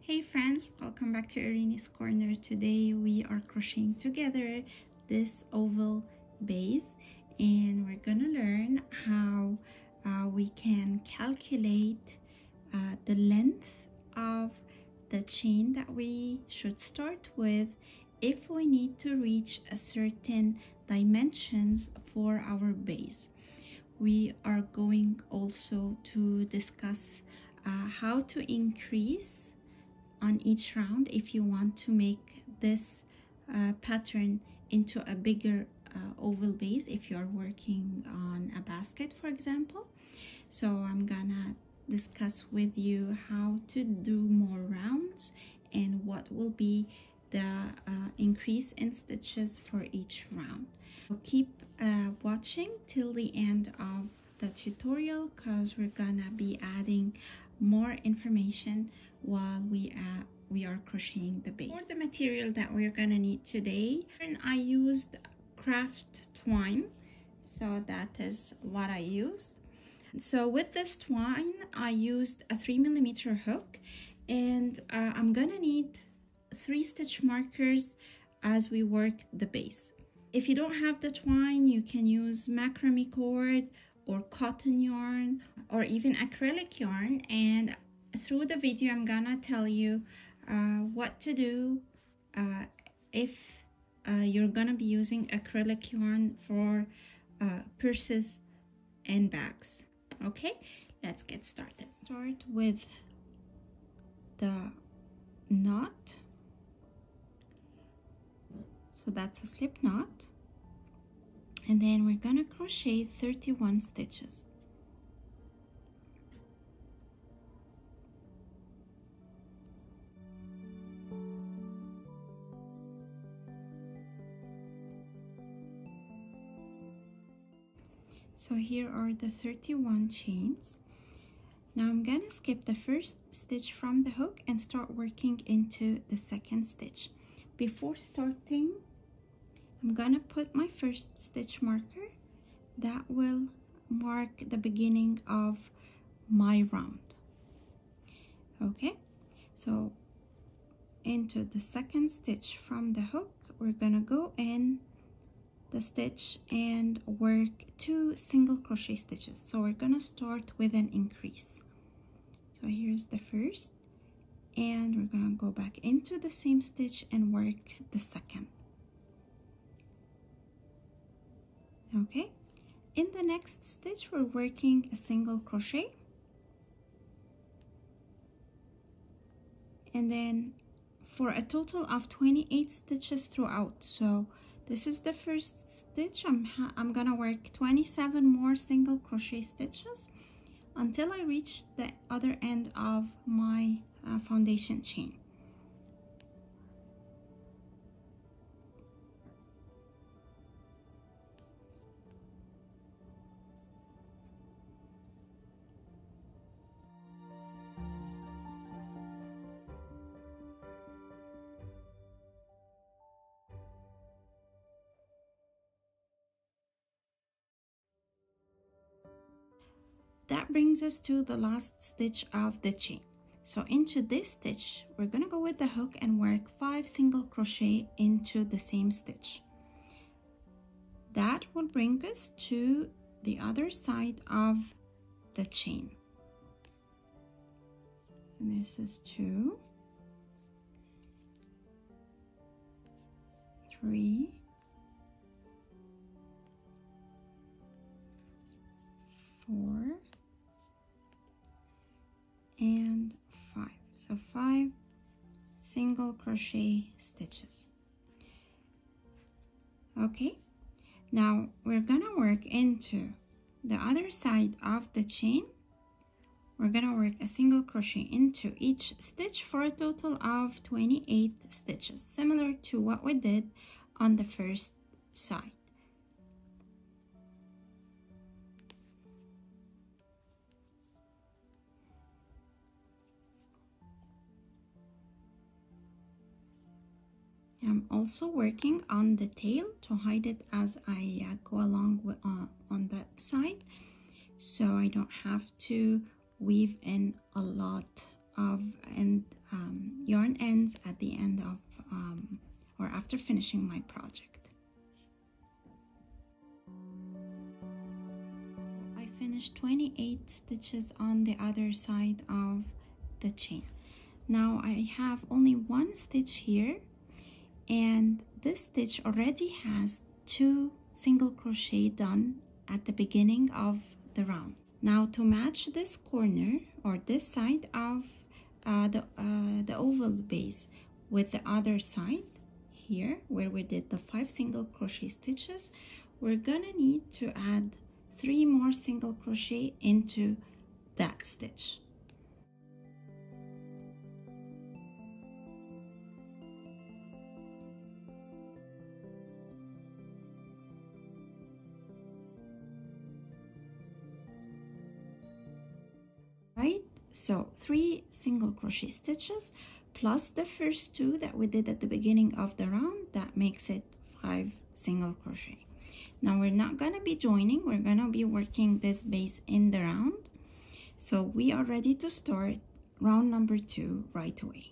Hey friends, welcome back to Irina's Corner. Today we are crocheting together this oval base and we're gonna learn how we can calculate the length of the chain that we should start with if we need to reach a certain dimensions for our base. We are going also to discuss how to increase on each round if you want to make this pattern into a bigger oval base if you're working on a basket, for example. So I'm gonna discuss with you how to do more rounds and what will be the increase in stitches for each round. So keep watching till the end of the tutorial because we're gonna be adding more information while we are crocheting the base. For the material that we're gonna need today, I used craft twine, so that is what I used. So with this twine I used a 3mm hook, and I'm gonna need 3 stitch markers as we work the base. If you don't have the twine, you can use macrame cord or cotton yarn or even acrylic yarn, and through the video I'm gonna tell you what to do if you're gonna be using acrylic yarn for purses and bags. Okay, let's get started. Start with the knot. So that's a slip knot, and then we're gonna crochet 31 stitches. So here are the 31 chains. Now I'm gonna skip the first stitch from the hook and start working into the second stitch. Before starting, I'm gonna put my first stitch marker that will mark the beginning of my round. Okay, so into the second stitch from the hook, we're gonna go in the stitch and work 2 single crochet stitches. So we're gonna start with an increase. So here's the first, and we're gonna go back into the same stitch and work the second. Okay, in the next stitch we're working a single crochet, and then for a total of 28 stitches throughout. So this is the first stitch. I'm gonna work 27 more single crochet stitches until I reach the other end of my foundation chain. That brings us to the last stitch of the chain. So into this stitch, we're gonna go with the hook and work 5 single crochet into the same stitch. That will bring us to the other side of the chain. And this is 2, 3, 4, and 5. So 5 single crochet stitches. Okay, now we're gonna work into the other side of the chain. We're gonna work a single crochet into each stitch for a total of 28 stitches, similar to what we did on the first side. I'm also working on the tail to hide it as I go along with, on that side, so I don't have to weave in a lot of and yarn ends at the end of or after finishing my project. I finished 28 stitches on the other side of the chain. Now I have only one stitch here, and this stitch already has 2 single crochet done at the beginning of the round. Now to match this corner or this side of the oval base with the other side here where we did the 5 single crochet stitches, we're gonna need to add 3 more single crochet into that stitch. Right, so 3 single crochet stitches plus the first 2 that we did at the beginning of the round, that makes it 5 single crochet. Now we're not gonna be joining, we're gonna be working this base in the round. So we are ready to start round number 2 right away.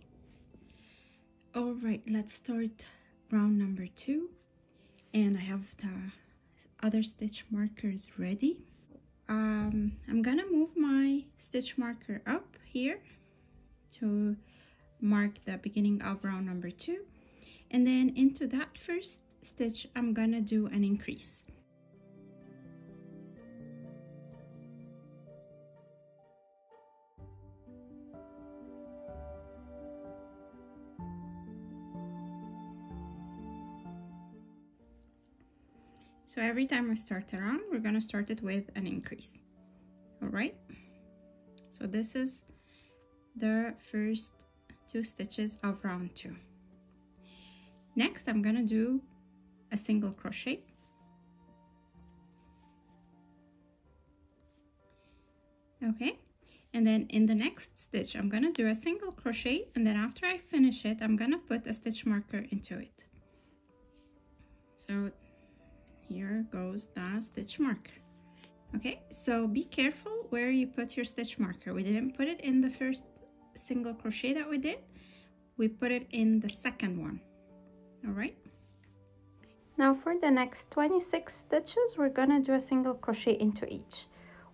All right, let's start round number 2, and I have the other stitch markers ready. I'm gonna move my stitch marker up here to mark the beginning of round number 2, and then into that first stitch I'm gonna do an increase. So every time we start a round, we're gonna start it with an increase. All right, so this is the first 2 stitches of round 2. Next I'm gonna do a single crochet, okay, and then in the next stitch I'm gonna do a single crochet, and then after I finish it I'm gonna put a stitch marker into it. So here goes the stitch marker. Okay, so be careful where you put your stitch marker. We didn't put it in the first single crochet that we did, we put it in the second one. All right, now for the next 26 stitches we're gonna do a single crochet into each.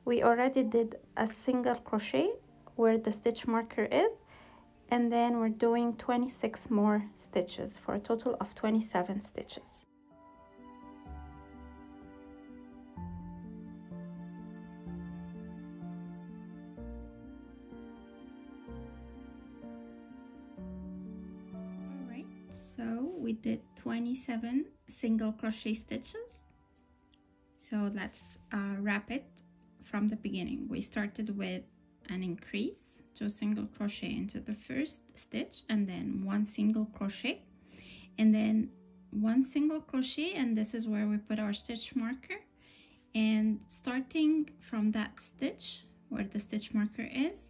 We already did a single crochet where the stitch marker is, and then we're doing 26 more stitches for a total of 27 stitches. So we did 27 single crochet stitches. So let's wrap it from the beginning. We started with an increase, 2 single crochet into the first stitch, and then 1 single crochet, and then 1 single crochet, and this is where we put our stitch marker. And starting from that stitch where the stitch marker is,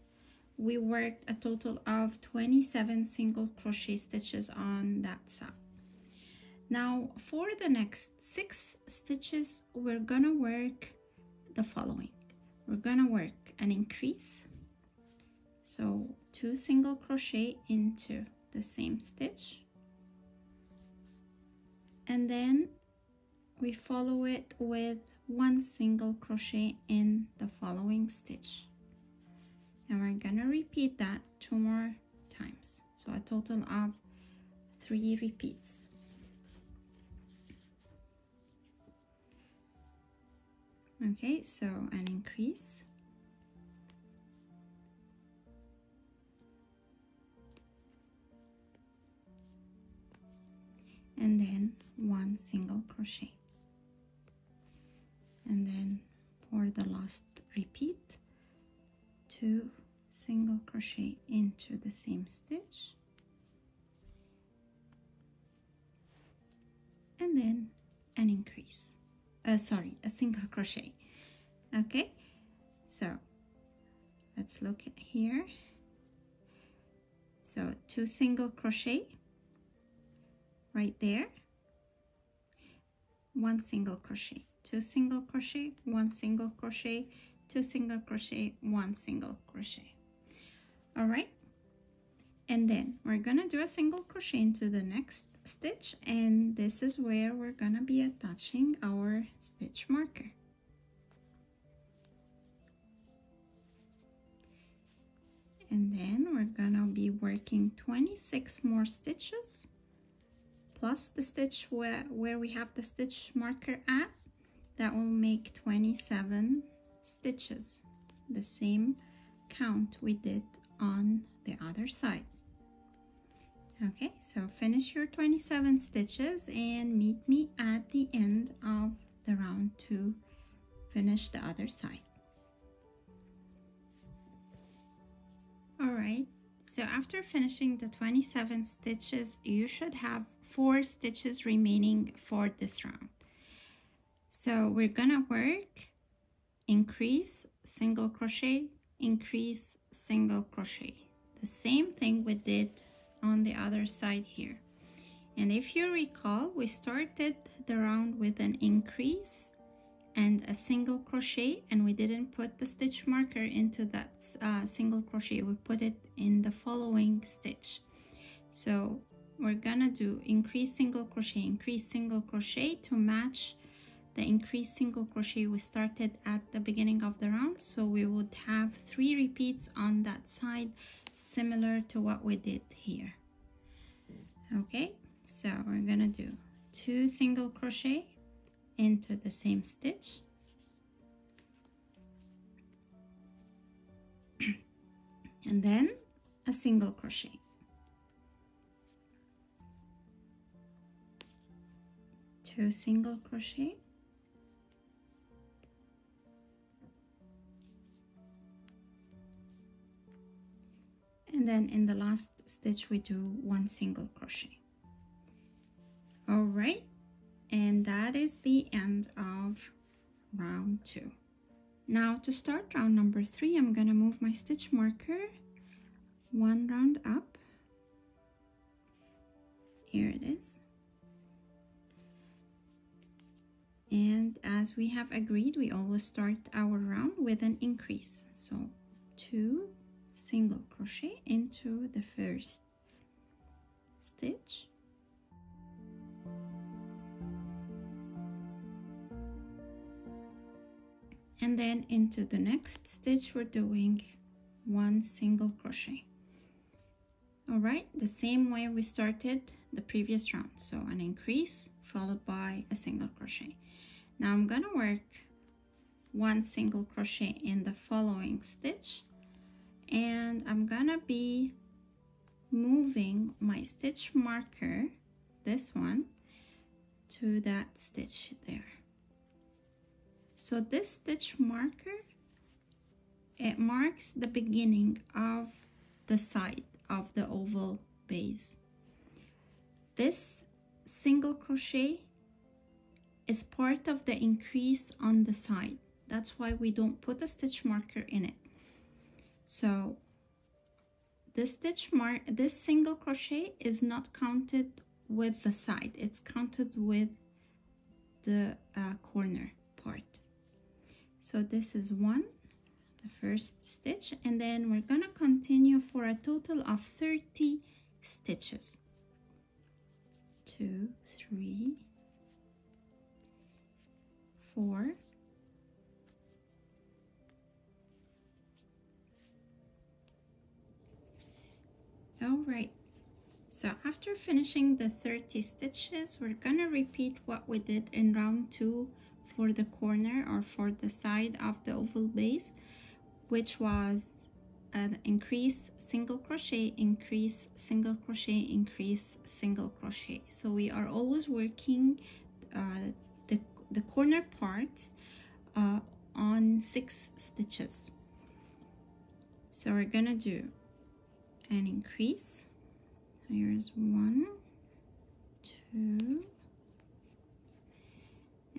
we worked a total of 27 single crochet stitches on that side. Now for the next 6 stitches we're gonna work the following. We're gonna work an increase, so 2 single crochet into the same stitch, and then we follow it with 1 single crochet in the following stitch. And we're gonna repeat that 2 more times, so a total of 3 repeats. Okay, so an increase, and then 1 single crochet, and then for the last repeat 2 single crochet into the same stitch, and then an increase, a single crochet. Okay, so let's look at here. So 2 single crochet right there, 1 single crochet, 2 single crochet, 1 single crochet, 2 single crochet, 1 single crochet. All right, and then we're gonna do a single crochet into the next stitch, and this is where we're gonna be attaching our stitch marker. And then we're gonna be working 26 more stitches plus the stitch where we have the stitch marker at. That will make 27 stitches, the same count we did on the other side. Okay, so finish your 27 stitches and meet me at the end of the round to finish the other side. All right, so after finishing the 27 stitches, you should have 4 stitches remaining for this round. So we're gonna work increase, single crochet, increase, single crochet, the same thing we did on the other side here. And if you recall, we started the round with an increase and a single crochet, and we didn't put the stitch marker into that single crochet. We put it in the following stitch. So we're gonna do increase, single crochet to match the increased single crochet we started at the beginning of the round. So we would have 3 repeats on that side, similar to what we did here. Okay, so we're gonna do 2 single crochet into the same stitch, and then a single crochet, 2 single crochet, and then in the last stitch we do 1 single crochet. All right, and that is the end of round 2. Now to start round number 3, I'm gonna move my stitch marker 1 round up. Here it is. And as we have agreed, we always start our round with an increase. So 2 single crochet into the first stitch, and then into the next stitch we're doing 1 single crochet. All right, the same way we started the previous round. So an increase followed by a single crochet. Now I'm gonna work 1 single crochet in the following stitch, and I'm gonna be moving my stitch marker, this one, to that stitch there. So this stitch marker, it marks the beginning of the side of the oval base. This single crochet is part of the increase on the side. That's why we don't put a stitch marker in it. So this single crochet is not counted with the side, it's counted with the corner part. So this is 1, the first stitch, and then we're gonna continue for a total of 30 stitches. 2, 3, 4, 5. All right, so after finishing the 30 stitches, we're gonna repeat what we did in round 2 for the corner or for the side of the oval base, which was an increase, single crochet, increase, single crochet, increase, single crochet. So we are always working the corner parts on 6 stitches. So we're gonna do an increase. So here's 1, 2,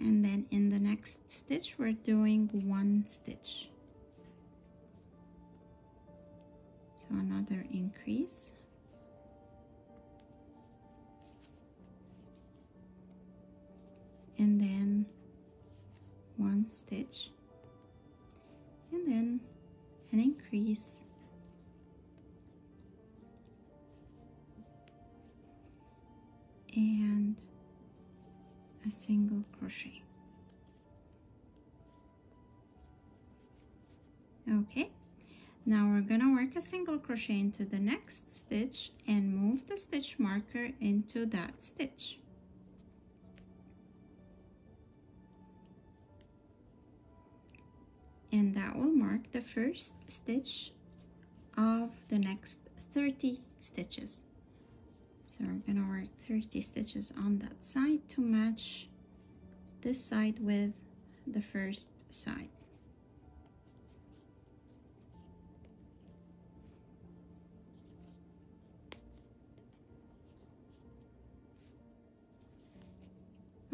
and then in the next stitch we're doing 1 stitch. So another increase, and then 1 stitch, and then an increase, a single crochet. Okay, now we're gonna work a single crochet into the next stitch and move the stitch marker into that stitch. And that will mark the first stitch of the next 30 stitches. So we're gonna work 30 stitches on that side to match this side with the first side.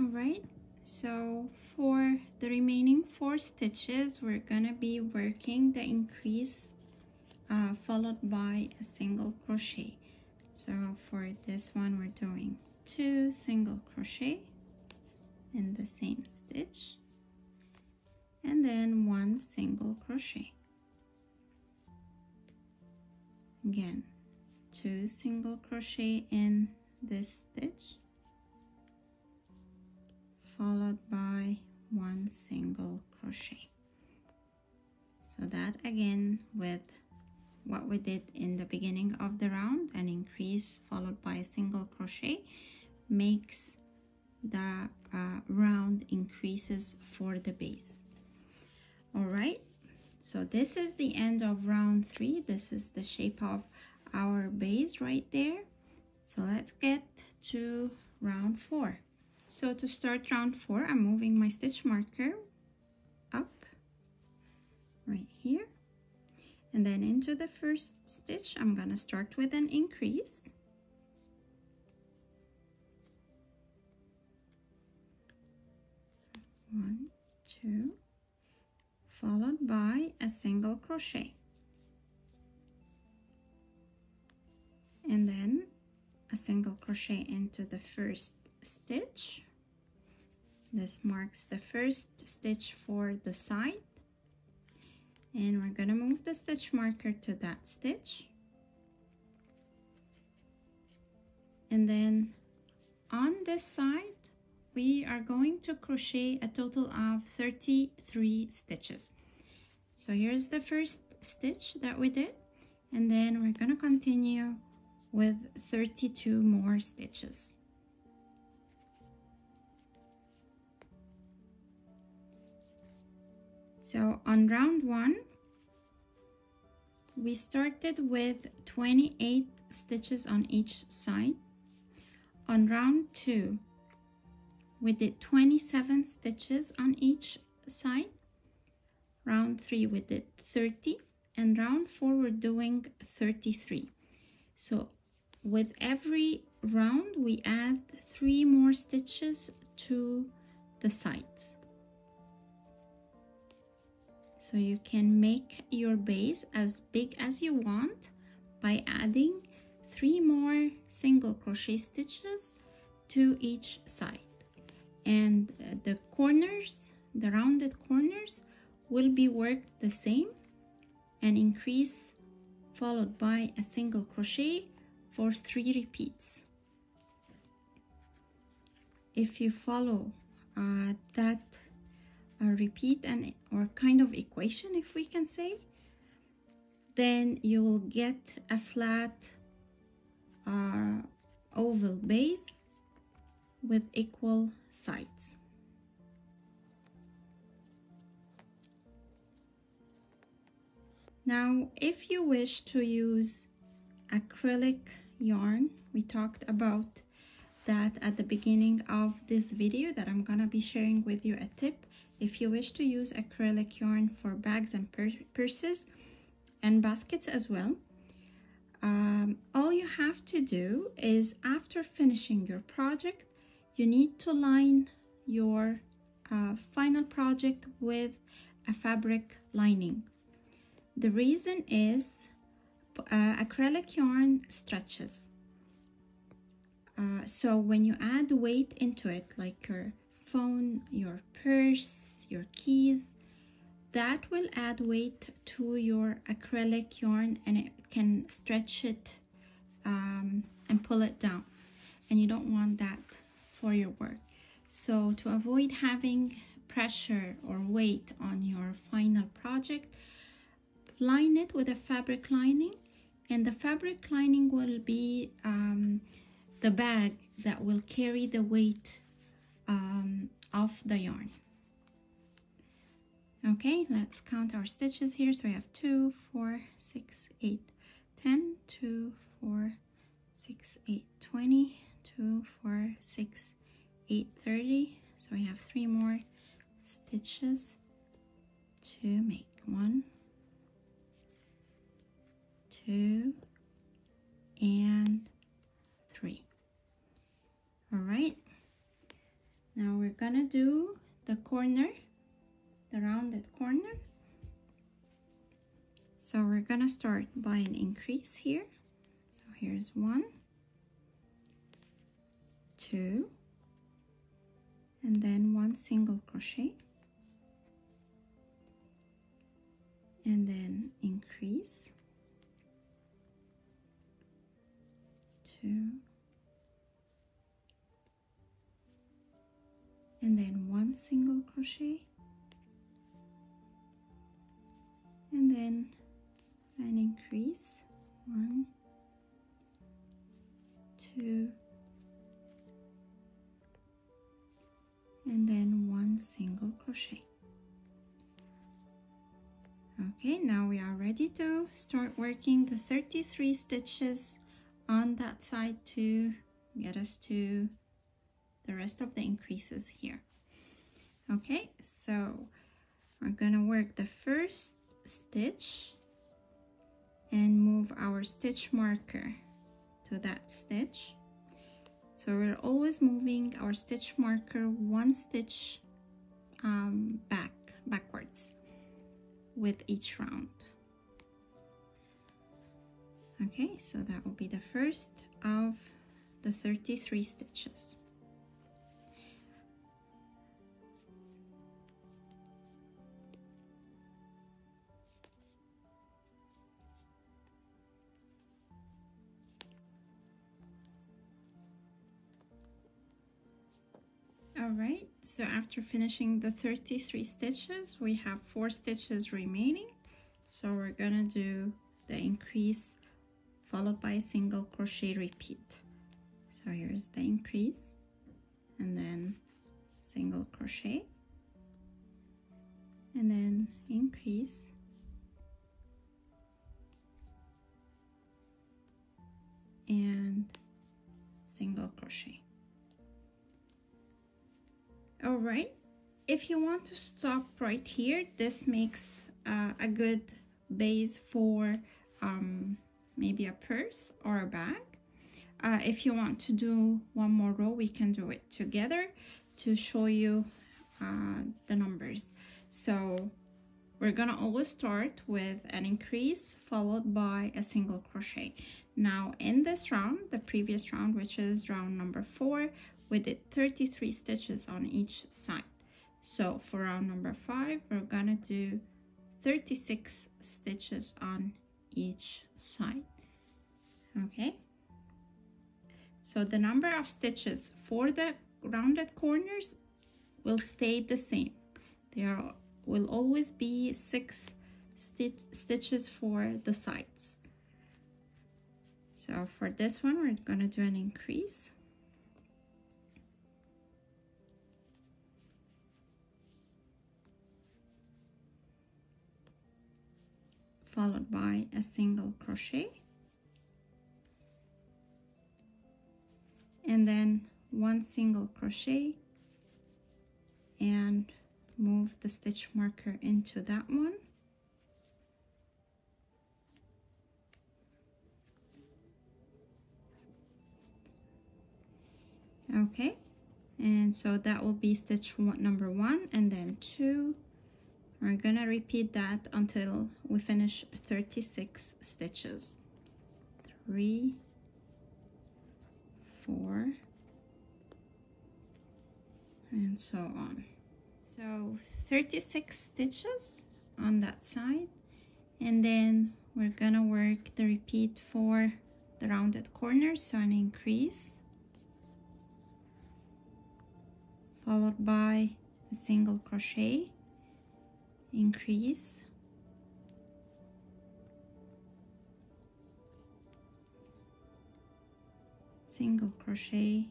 Alright, so for the remaining 4 stitches, we're gonna be working the increase followed by a single crochet. So for this one, we're doing 2 single crochet in the same stitch, and then 1 single crochet. Again, 2 single crochet in this stitch, followed by 1 single crochet. So that again with what we did in the beginning of the round, an increase followed by a single crochet makes the round increases for the base. All right, so this is the end of round 3. This is the shape of our base right there. So let's get to round 4. So to start round 4, I'm moving my stitch marker up right here, and then into the first stitch I'm gonna start with an increase, one, two, followed by a single crochet, and then a single crochet into the first stitch. This marks the first stitch for the side, and we're gonna move the stitch marker to that stitch, and then on this side we are going to crochet a total of 33 stitches. So here's the first stitch that we did, and then we're gonna continue with 32 more stitches. So on round 1, we started with 28 stitches on each side. On round 2, we did 27 stitches on each side. Round 3, we did 30, and round 4, we're doing 33. So with every round, we add 3 more stitches to the sides. So you can make your base as big as you want by adding 3 more single crochet stitches to each side. And the corners, the rounded corners, will be worked the same, an increase followed by a single crochet for 3 repeats. If you follow that repeat and or kind of equation, if we can say, then you will get a flat oval base with equal sides. Now, if you wish to use acrylic yarn, we talked about that at the beginning of this video, that I'm gonna be sharing with you a tip. If you wish to use acrylic yarn for bags and purses and baskets as well, all you have to do is, after finishing your project, you need to line your final project with a fabric lining. The reason is acrylic yarn stretches. So when you add weight into it, like your phone, your purse, your keys, that will add weight to your acrylic yarn, and it can stretch it and pull it down, and you don't want that for your work. So to avoid having pressure or weight on your final project, line it with a fabric lining, and the fabric lining will be the bag that will carry the weight of the yarn. Okay, let's count our stitches here. So we have 2, 4, 6, 8, 10, 2, 4, 6, 8, 20, 2, 4, 6, 8, 30. So we have 3 more stitches to make. 1, 2, and 3. All right, now we're gonna do the corner, the rounded corner. So we're gonna start by an increase here. So here's 1, 2, and then 1 single crochet, and then increase, 2, and then 1 single crochet, and then an increase, 1, 2, and then 1 single crochet. Okay, now we are ready to start working the 33 stitches on that side to get us to the rest of the increases here. Okay, so we're gonna work the first stitch and move our stitch marker to that stitch. So we're always moving our stitch marker 1 stitch backwards with each round. Okay, so that will be the first of the 33 stitches. Alright, so after finishing the 33 stitches, we have 4 stitches remaining. So we're gonna do the increase followed by a single crochet repeat. So here's the increase, and then single crochet, and then increase, and single crochet. All right, if you want to stop right here, this makes a good base for maybe a purse or a bag. If you want to do one more row, we can do it together to show you the numbers. So we're gonna always start with an increase followed by a single crochet. Now in this round, the previous round, which is round number 4, we did 33 stitches on each side. So for round number 5, we're gonna do 36 stitches on each side. Okay, so the number of stitches for the rounded corners will stay the same. There will always be 6 stitches for the sides. So for this one, we're gonna do an increase, followed by a single crochet, and then 1 single crochet, and move the stitch marker into that one, okay, and so that will be stitch number 1, and then 2. We're gonna repeat that until we finish 36 stitches. 3, 4, and so on. So 36 stitches on that side, and then we're gonna work the repeat for the rounded corners. So an increase, followed by a single crochet, increase, single crochet,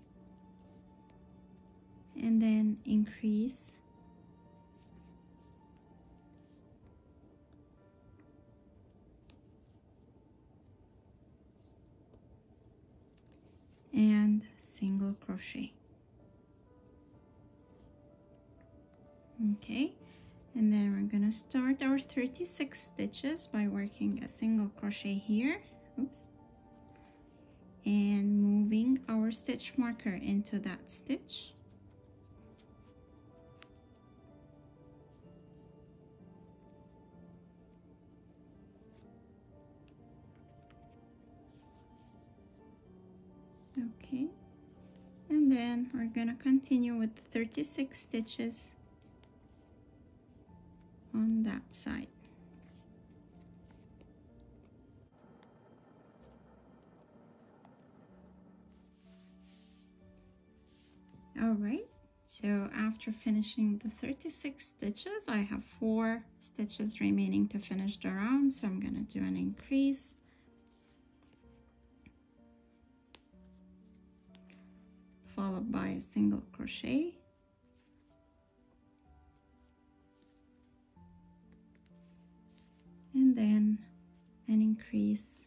and then increase, and single crochet. Okay, and then we're gonna start our 36 stitches by working a single crochet here, oops, and moving our stitch marker into that stitch. Okay, and then we're gonna continue with 36 stitches on that side. All right, so after finishing the 36 stitches, I have 4 stitches remaining to finish the round, so I'm gonna do an increase, followed by a single crochet, and then an increase,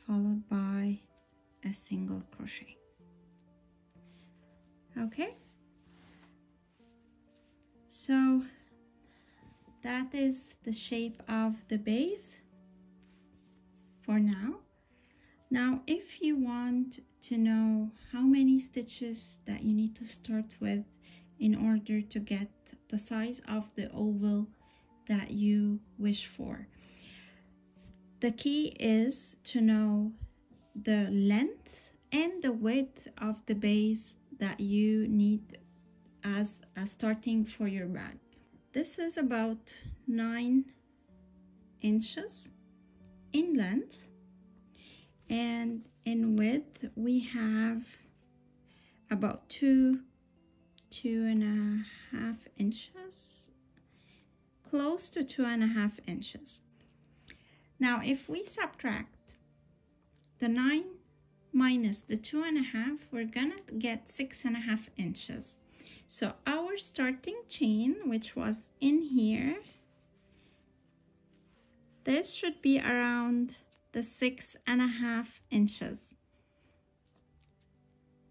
followed by a single crochet. Okay, so that is the shape of the base for now. Now, if you want to know how many stitches that you need to start with in order to get the size of the oval that you wish for, the key is to know the length and the width of the base that you need as a starting for your bag. This is about 9 inches in length, and in width we have about 2.5 inches, close to 2.5 inches. Now if we subtract the 9 minus the 2.5, we're gonna get 6.5 inches. So our starting chain, which was in here, this should be around the 6.5 inches.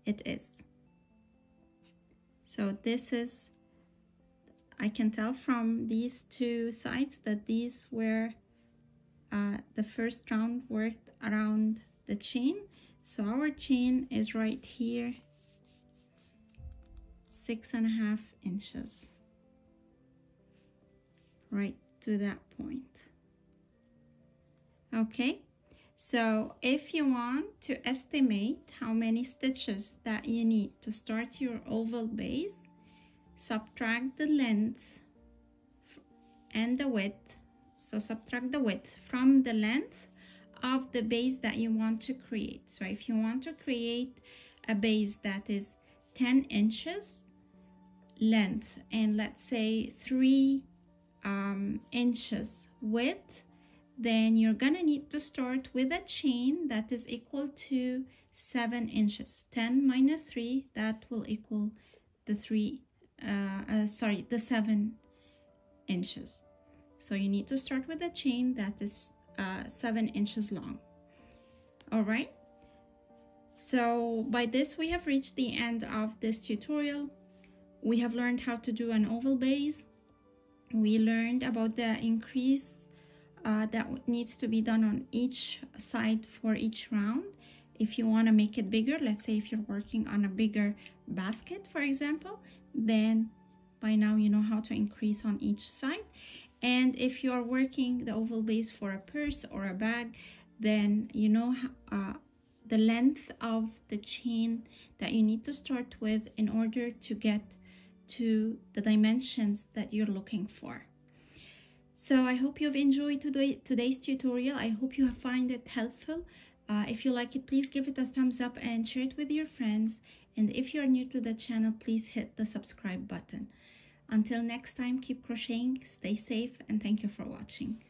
It is. So this is, I can tell from these 2 sides that these were the first round worked around the chain. So our chain is right here, 6.5 inches, right to that point. Okay, so if you want to estimate how many stitches that you need to start your oval base, subtract the length and the width. So subtract the width from the length of the base that you want to create. So if you want to create a base that is 10 inches length and let's say 3 inches width, then you're gonna need to start with a chain that is equal to 7 inches. 10 minus 3, that will equal the 7 inches. So you need to start with a chain that is 7 inches long. All right, so by this we have reached the end of this tutorial. We have learned how to do an oval base. We learned about the increase that needs to be done on each side for each round. If you want to make it bigger, let's say if you're working on a bigger basket, for example, then by now you know how to increase on each side. And if you are working the oval base for a purse or a bag, then you know the length of the chain that you need to start with in order to get to the dimensions that you're looking for. So I hope you've enjoyed today's tutorial. I hope you have found it helpful. If you like it, please give it a thumbs up and share it with your friends. And if you are new to the channel, please hit the subscribe button. Until next time, keep crocheting, stay safe, and thank you for watching.